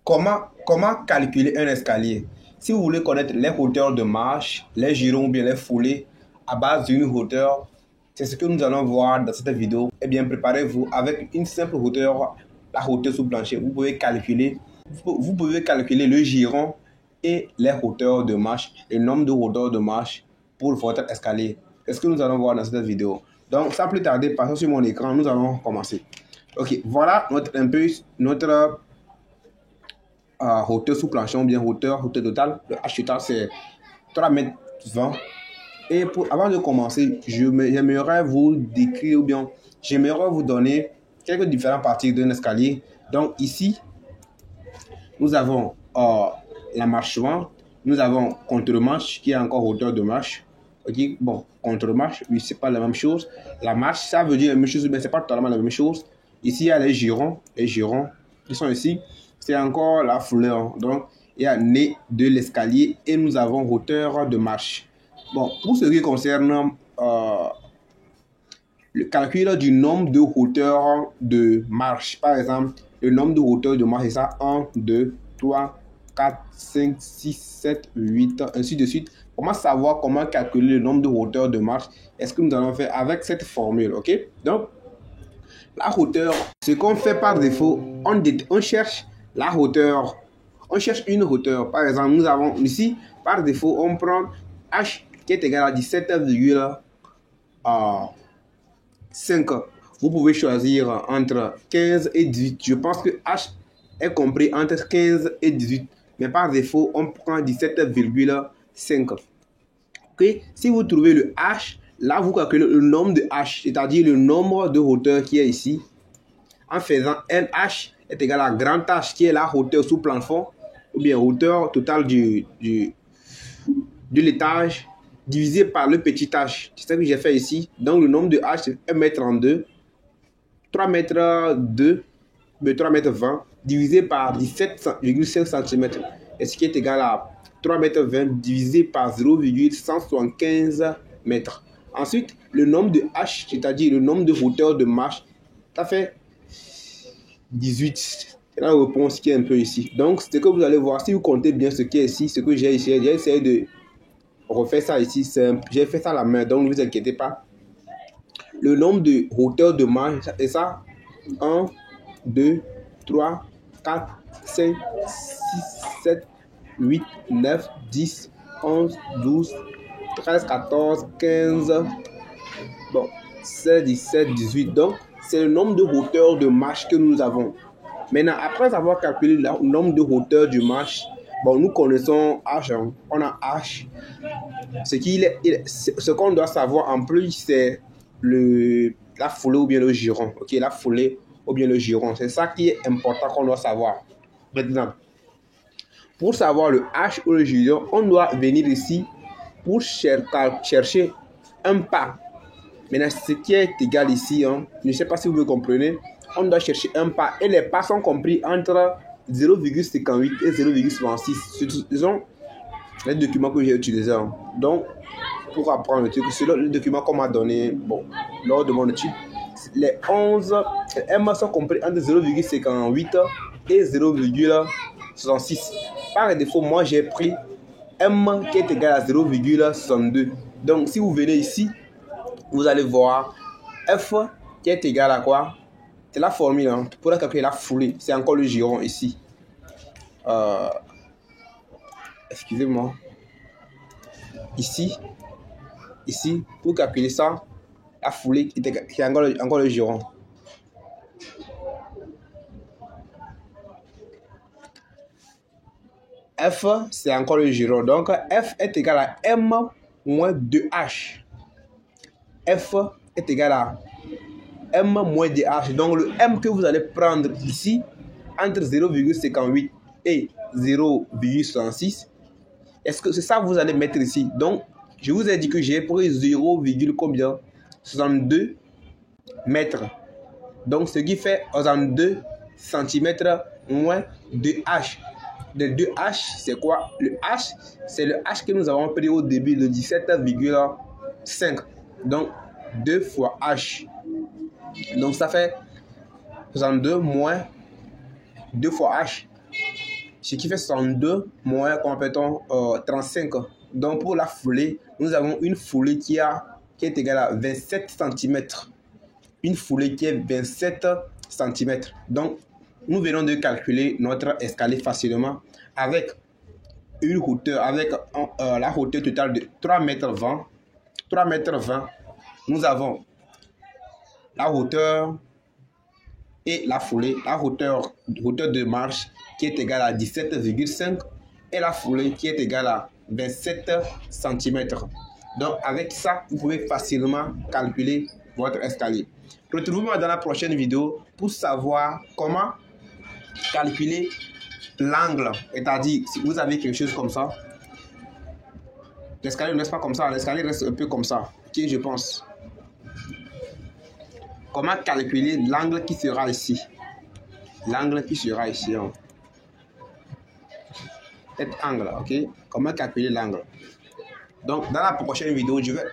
Comment calculer un escalier? Si vous voulez connaître les hauteurs de marche, les girons ou bien les foulées à base d'une hauteur, c'est ce que nous allons voir dans cette vidéo. Eh bien, préparez-vous avec une simple hauteur, la hauteur sous plancher. Vous pouvez calculer le giron et les hauteurs de marche, le nombre de hauteurs de marche pour votre escalier. C'est ce que nous allons voir dans cette vidéo. Donc, sans plus tarder, passons sur mon écran, nous allons commencer. Ok, voilà notre hauteur sous plancher ou bien hauteur totale. Le H total c'est 3,20 m. Et avant de commencer, j'aimerais vous décrire ou bien j'aimerais vous donner quelques différentes parties d'un escalier. Donc ici, nous avons la marche suivante, nous avons contre-marche qui est encore hauteur de marche. Ok, bon, contre-marche, oui, c'est pas la même chose. La marche, ça veut dire la même chose, mais c'est pas totalement la même chose. Ici, il y a les girons qui sont ici. C'est encore la fleur. Donc, il y a nez de l'escalier et nous avons hauteur de marche. Bon, pour ce qui concerne le calcul du nombre de hauteurs de marche, par exemple, le nombre de hauteurs de marche, c'est ça, 1, 2, 3, 4, 5, 6, 7, 8, ainsi de suite. Comment calculer le nombre de hauteurs de marche? Est-ce que nous allons faire avec cette formule, ok? Donc, la hauteur, ce qu'on fait par défaut, on cherche la hauteur. On cherche une hauteur. Par exemple, nous avons ici, par défaut, on prend H qui est égal à 17,5. Vous pouvez choisir entre 15 et 18. Je pense que H est compris entre 15 et 18. Mais par défaut, on prend 17,5. Okay? Si vous trouvez le H, là, vous calculez le nombre de H, c'est-à-dire le nombre de hauteurs qui est ici, en faisant NH est égal à grand H, qui est la hauteur sous plafond, ou bien hauteur totale de l'étage, divisé par le petit h. C'est ça que j'ai fait ici. Donc, le nombre de H, c'est 1,32 m, 3,2 m, 3,20 m, divisé par 17,5 cm, et ce qui est égal à 3,20 m divisé par 0,175 m. Ensuite, le nombre de H, c'est-à-dire le nombre de hauteurs de marche, ça fait 18. C'est la réponse qui est un peu ici. Donc, ce que vous allez voir, si vous comptez bien ce qui est ici, ce que j'ai ici, j'ai essayé de refaire ça ici. J'ai fait ça à la main, donc ne vous inquiétez pas. Le nombre de hauteurs de marche, c'est ça. 1, 2, 3, 4, 5, 6, 7, 8, 9, 10, 11, 12, 13, 14, 15, bon, 16, 17, 18. Donc, c'est le nombre de hauteurs de marche que nous avons. Maintenant, après avoir calculé le nombre de hauteurs de marche, bon, nous connaissons H. Hein. On a H. Ce qu'on doit savoir en plus, c'est la foulée ou bien le giron. Ok, la foulée ou bien le giron. C'est ça qui est important qu'on doit savoir. Maintenant, pour savoir le H ou le giron, on doit venir ici pour chercher un pas. Maintenant, ce qui est égal ici, hein, je ne sais pas si vous me comprenez, on doit chercher un pas. Et les pas sont compris entre 0,58 et 0,66. Ce sont les documents que j'ai utilisés. Hein. Donc, pour apprendre le truc, c'est le document qu'on m'a donné lors de mon étude. Les 11 M sont compris entre 0,58 et 0,66. Par défaut, moi j'ai pris M qui est égal à 0,62. Donc, si vous venez ici, vous allez voir F qui est égal à quoi? C'est la formule hein, pour calculer la foulée. C'est encore le giron ici. Excusez-moi. Ici, pour calculer ça, la foulée c'est encore le giron. F, c'est encore le giron. Donc, F est égal à M moins 2H. F est égal à M moins 2H. Donc, le M que vous allez prendre ici, entre 0,58 et 0,66, est-ce que c'est ça que vous allez mettre ici? Donc, je vous ai dit que j'ai pris 0, combien? 62 mètres. Donc, ce qui fait 62 cm moins 2H. Le 2H, c'est quoi? Le H, c'est le H que nous avons pris au début, de 17,5. Donc, 2 fois H. Donc, ça fait 62 moins 2 fois H. ce qui fait 62 moins complétons 35. Donc pour la foulée, nous avons une foulée qui est égale à 27 cm. Une foulée qui est 27 cm. Donc nous venons de calculer notre escalier facilement avec une hauteur, avec la hauteur totale de 3,20 m. 3,20 m. Nous avons la hauteur et la foulée, la hauteur de marche qui est égale à 17,5 et la foulée qui est égale à 27 cm. Donc avec ça, vous pouvez facilement calculer votre escalier. Retrouvez-moi dans la prochaine vidéo pour savoir comment calculer l'angle. C'est-à-dire, si vous avez quelque chose comme ça, l'escalier ne reste pas comme ça, l'escalier reste un peu comme ça, ok, je pense. Comment calculer l'angle qui sera ici? L'angle qui sera ici. Hein. Cet angle, ok? Comment calculer l'angle? Donc, dans la prochaine vidéo, je vais